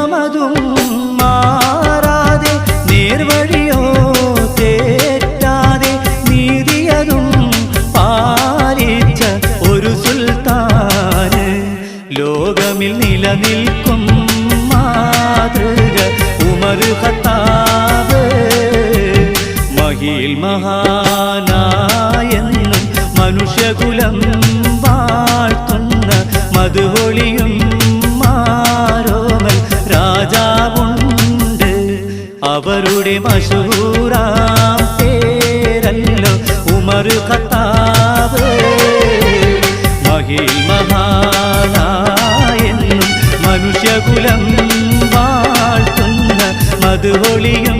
നിയമമതും മാറാതെ നേർവഴിയോ തെറ്റാതെ നീതിയതും പാലിച്ച ഒരു സുൽത്താന് ലോകമിൽ നിലനിൽക്കും മാതൃക ഉമർ ഖത്താബ് മഹിയിൽ മഹാനായെന്നും മനുഷ്യകുലം വാഴ്ത്തുന്ന മധുവൊളിയും മാരോമൽ രാജാവുണ്ട് അവരുടെ മശൂറാം പേരല്ലോ ഉമർ ഖത്താബ് മഹിയിൽ മഹാനായെന്നും മനുഷ്യകുലം വാഴ്ത്തുന്ന മധുവൊളിയും